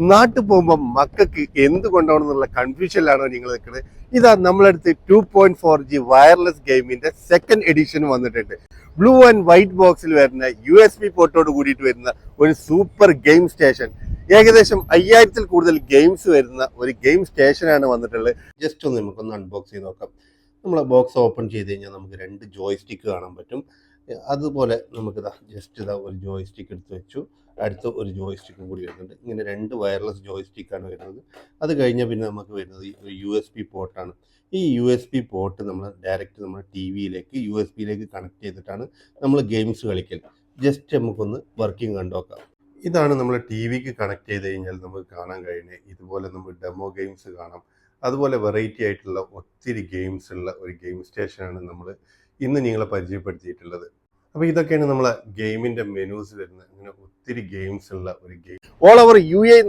നാട്ടിൽ പോകുമ്പോൾ മക്കൾക്ക് എന്ത് കൊണ്ടുപോകണം എന്നുള്ള കൺഫ്യൂഷനിലാണോ നിങ്ങൾ നിൽക്കുന്നത്? ഇതാ നമ്മളടുത്ത് 2.4G വയർലെസ് ഗെയിമിന്റെ സെക്കൻഡ് എഡിഷൻ വന്നിട്ടുണ്ട്. ബ്ലൂ ആൻഡ് വൈറ്റ് ബോക്സിൽ വരുന്ന USB പോർട്ടോട് കൂടിയിട്ട് വരുന്ന ഒരു സൂപ്പർ ഗെയിം സ്റ്റേഷൻ. ഏകദേശം 5000-ൽ കൂടുതൽ ഗെയിംസ് വരുന്ന ഒരു ഗെയിം സ്റ്റേഷനാണ് വന്നിട്ടുള്ളത്. ജസ്റ്റ് ഒന്ന് നമുക്കൊന്ന് അൺബോക്സ് ചെയ്ത് നോക്കാം. നമ്മൾ ബോക്സ് ഓപ്പൺ ചെയ്ത് കഴിഞ്ഞാൽ നമുക്ക് 2 ജോയ്സ്റ്റിക്ക് കാണാൻ പറ്റും. അതുപോലെ നമുക്കിതാ ജസ്റ്റ് ഒരു ജോയ്സ്റ്റിക്ക് എടുത്ത് വെച്ചു. അടുത്ത ഒരു ജോയ്സ്റ്റിക്കും കൂടി വരുന്നുണ്ട്. ഇങ്ങനെ 2 വയർലെസ് ജോയ്സ്റ്റിക്കാണ് വരുന്നത്. അത് കഴിഞ്ഞാൽ പിന്നെ നമുക്ക് വരുന്നത് ഒരു USB പോർട്ടാണ്. ഈ USB പോർട്ട് നമ്മൾ ഡയറക്റ്റ് നമ്മുടെ TV-യിലേക്ക് USB-യിലേക്ക് കണക്ട് ചെയ്തിട്ടാണ് നമ്മൾ ഗെയിംസ് കളിക്കൽ. ജസ്റ്റ് നമുക്കൊന്ന് വർക്കിംഗ് കണ്ടുനോക്കാം. ഇതാണ് നമ്മൾ TV-ക്ക് കണക്ട് ചെയ്ത് കഴിഞ്ഞാൽ നമുക്ക് കാണാൻ കഴിയുന്നത്. ഇതുപോലെ നമുക്ക് ഡെമോ ഗെയിംസ് കാണാം. അതുപോലെ വെറൈറ്റി ആയിട്ടുള്ള ഒത്തിരി ഗെയിംസ് ഉള്ള ഒരു ഗെയിം സ്റ്റേഷനാണ് നമ്മൾ ഇന്ന് നിങ്ങളെ പരിചയപ്പെടുത്തിയിട്ടുള്ളത്. അപ്പോൾ ഇതൊക്കെയാണ് നമ്മളെ ഗെയിമിൻ്റെ മെനൂസ് വരുന്നത്. ഇങ്ങനെ ഒത്തിരി ഗെയിംസ് ഉള്ള ഒരു ഗെയിം ഓൾ ഓവർ UAE